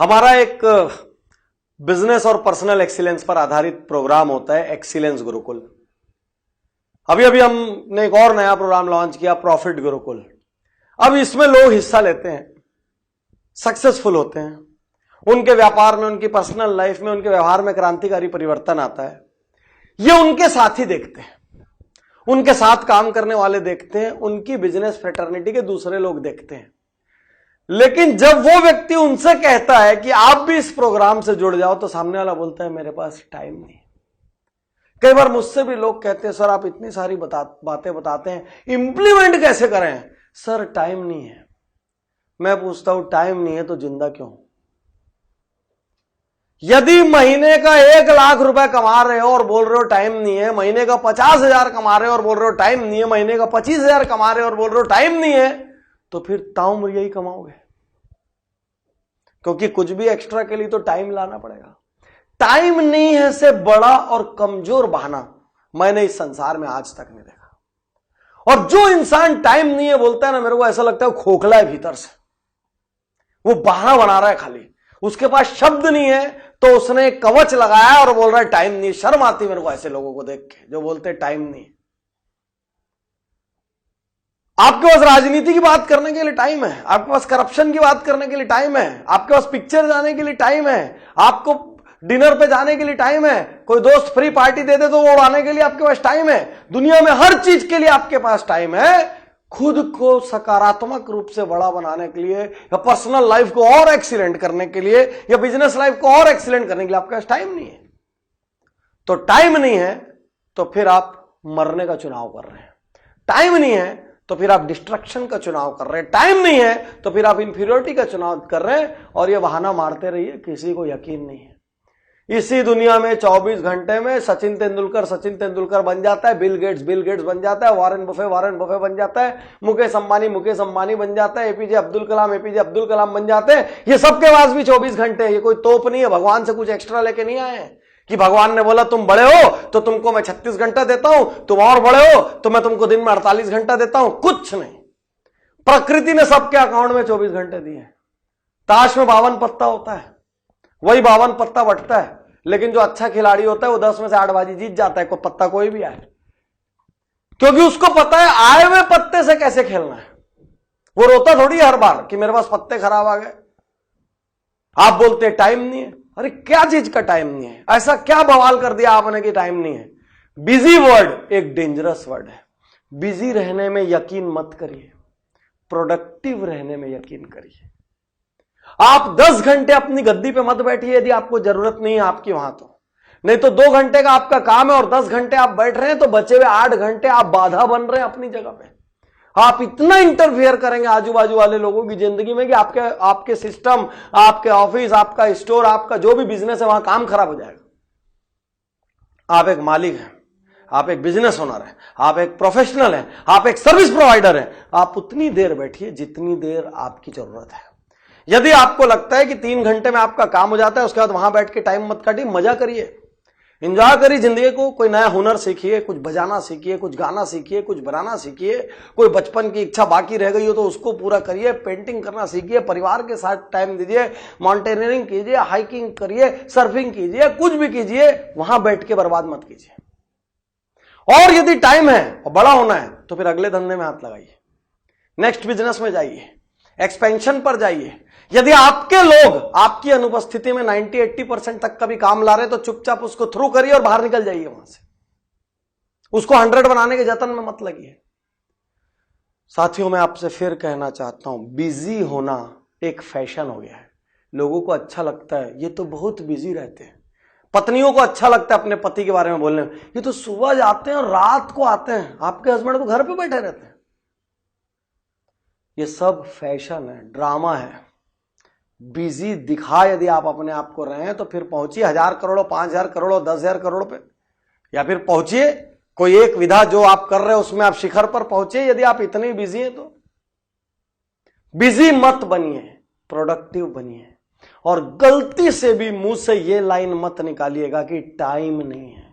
हमारा एक बिजनेस और पर्सनल एक्सीलेंस पर आधारित प्रोग्राम होता है एक्सीलेंस गुरुकुल। अभी अभी हमने एक और नया प्रोग्राम लॉन्च किया, प्रॉफिट गुरुकुल। अब इसमें लोग हिस्सा लेते हैं, सक्सेसफुल होते हैं, उनके व्यापार में, उनकी पर्सनल लाइफ में, उनके व्यवहार में क्रांतिकारी परिवर्तन आता है। ये उनके साथी देखते हैं, उनके साथ काम करने वाले देखते हैं, उनकी बिजनेस फ्रेटर्निटी के दूसरे लोग देखते हैं। लेकिन जब वो व्यक्ति उनसे कहता है कि आप भी इस प्रोग्राम से जुड़ जाओ, तो सामने वाला बोलता है मेरे पास टाइम नहीं। कई बार मुझसे भी लोग कहते हैं सर आप इतनी सारी बातें बताते हैं, इंप्लीमेंट कैसे करें? सर टाइम नहीं है। मैं पूछता हूं टाइम नहीं है तो जिंदा क्यों? यदि महीने का 1 लाख रुपए कमा रहे हो और बोल रहे हो टाइम नहीं है, महीने का 50,000 कमा रहे हो और बोल रहे हो टाइम नहीं है, महीने का 25,000 कमा रहे हो और बोल रहे हो टाइम नहीं है, तो फिर ताउम्र यही कमाओगे, क्योंकि कुछ भी एक्स्ट्रा के लिए तो टाइम लाना पड़ेगा। टाइम नहीं है से बड़ा और कमजोर बहाना मैंने इस संसार में आज तक नहीं देखा। और जो इंसान टाइम नहीं है बोलता है ना, मेरे को ऐसा लगता है खोखला है भीतर से, वो बहाना बना रहा है खाली। उसके पास शब्द नहीं है तो उसने कवच लगाया और बोल रहा है टाइम नहीं। शर्म आती मेरे को ऐसे लोगों को देख के जो बोलते हैं टाइम नहीं। आपके पास राजनीति की बात करने के लिए टाइम है, आपके पास करप्शन की बात करने के लिए टाइम है, आपके पास पिक्चर जाने के लिए टाइम है, आपको डिनर पे जाने के लिए टाइम है, कोई दोस्त फ्री पार्टी दे दे तो वो उड़ाने के लिए आपके पास टाइम है। दुनिया में हर चीज के लिए आपके पास टाइम है। खुद को सकारात्मक रूप से बड़ा बनाने के लिए, या पर्सनल लाइफ को और एक्सीलेंट करने के लिए, या बिजनेस लाइफ को और एक्सीलेंट करने के लिए आपके पास टाइम नहीं है। तो टाइम नहीं है तो फिर आप मरने का चुनाव कर रहे हैं। टाइम नहीं है तो फिर आप डिस्ट्रक्शन का चुनाव कर रहे हैं। टाइम नहीं है तो फिर आप इंफीरियरिटी का चुनाव कर रहे हैं। और ये बहाना मारते रहिए, किसी को यकीन नहीं है। इसी दुनिया में 24 घंटे में सचिन तेंदुलकर बन जाता है, बिल गेट्स बन जाता है, वारेन बुफे बन जाता है, मुकेश अंबानी बन जाता है, एपीजे अब्दुल कलाम बन जाते हैं। ये सबके पास भी 24 घंटे है। ये कोई तोप नहीं है, भगवान से कुछ एक्स्ट्रा लेके नहीं आए हैं कि भगवान ने बोला तुम बड़े हो तो तुमको मैं 36 घंटा देता हूं, तुम और बड़े हो तो मैं तुमको दिन में 48 घंटा देता हूं। कुछ नहीं, प्रकृति ने सबके अकाउंट में 24 घंटे दिए। ताश में 52 पत्ता होता है, वही 52 पत्ता बटता है, लेकिन जो अच्छा खिलाड़ी होता है वो 10 में से 8 बाजी जीत जाता है, कोई पत्ता कोई भी आए, क्योंकि उसको पता है आए हुए पत्ते से कैसे खेलना है। वो रोता थोड़ी हर बार कि मेरे पास पत्ते खराब आ गए। आप बोलते हैं टाइम नहीं है। अरे क्या चीज का टाइम नहीं है? ऐसा क्या बवाल कर दिया आपने कि टाइम नहीं है? बिजी वर्ड एक डेंजरस वर्ड है। बिजी रहने में यकीन मत करिए, प्रोडक्टिव रहने में यकीन करिए। आप 10 घंटे अपनी गद्दी पे मत बैठिए यदि आपको जरूरत नहीं है आपकी वहां, तो नहीं तो 2 घंटे का आपका काम है और 10 घंटे आप बैठ रहे हैं, तो बचे हुए 8 घंटे आप बाधा बन रहे हैं अपनी जगह पे। आप इतना इंटरफेयर करेंगे आजू बाजू वाले लोगों की जिंदगी में कि आपके सिस्टम, आपके ऑफिस, आपका स्टोर, आपका जो भी बिजनेस है वहां काम खराब हो जाएगा। आप एक मालिक हैं, आप एक बिजनेस ओनर हैं, आप एक प्रोफेशनल हैं, आप एक सर्विस प्रोवाइडर हैं। आप उतनी देर बैठिए जितनी देर आपकी जरूरत है। यदि आपको लगता है कि 3 घंटे में आपका काम हो जाता है, उसके बाद वहां बैठ के टाइम मत काटिए, मजा करिए, एंजॉय करिए जिंदगी को। कोई नया हुनर सीखिए, कुछ बजाना सीखिए, कुछ गाना सीखिए, कुछ बनाना सीखिए। कोई बचपन की इच्छा बाकी रह गई हो तो उसको पूरा करिए। पेंटिंग करना सीखिए, परिवार के साथ टाइम दीजिए, माउंटेनियरिंग कीजिए, हाइकिंग करिए, सर्फिंग कीजिए, कुछ भी कीजिए, वहां बैठ के बर्बाद मत कीजिए। और यदि टाइम है और बड़ा होना है तो फिर अगले धंधे में हाथ लगाइए, नेक्स्ट बिजनेस में जाइए, एक्सपेंशन पर जाइए। यदि आपके लोग आपकी अनुपस्थिति में 90-80% तक का भी काम ला रहे तो चुपचाप उसको थ्रू करिए और बाहर निकल जाइए वहां से। उसको 100 बनाने के जतन में मत लगिए। साथियों, मैं आपसे फिर कहना चाहता हूं, बिजी होना एक फैशन हो गया है। लोगों को अच्छा लगता है ये तो बहुत बिजी रहते हैं। पत्नियों को अच्छा लगता है अपने पति के बारे में बोलने में, ये तो सुबह जाते हैं और रात को आते हैं, आपके हस्बैंड तो घर पे बैठे रहते हैं। ये सब फैशन है, ड्रामा है। बिजी दिखा यदि आप अपने आप को रहे हैं तो फिर पहुंचिए 1000 करोड़, 5000 करोड़, 10,000 करोड़ पे, या फिर पहुंचिए कोई एक विधा जो आप कर रहे हो उसमें आप शिखर पर पहुंचिए। यदि आप इतने बिजी हैं तो बिजी मत बनिए, प्रोडक्टिव बनिए। और गलती से भी मुंह से ये लाइन मत निकालिएगा कि टाइम नहीं है,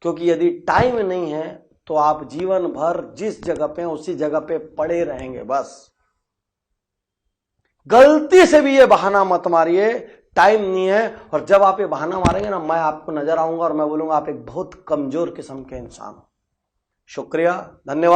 क्योंकि यदि टाइम नहीं है तो आप जीवन भर जिस जगह पे उसी जगह पे पड़े रहेंगे। बस गलती से भी ये बहाना मत मारिए, टाइम नहीं है। और जब आप ये बहाना मारेंगे ना, मैं आपको नजर आऊंगा और मैं बोलूंगा आप एक बहुत कमजोर किस्म के इंसान हो। शुक्रिया, धन्यवाद।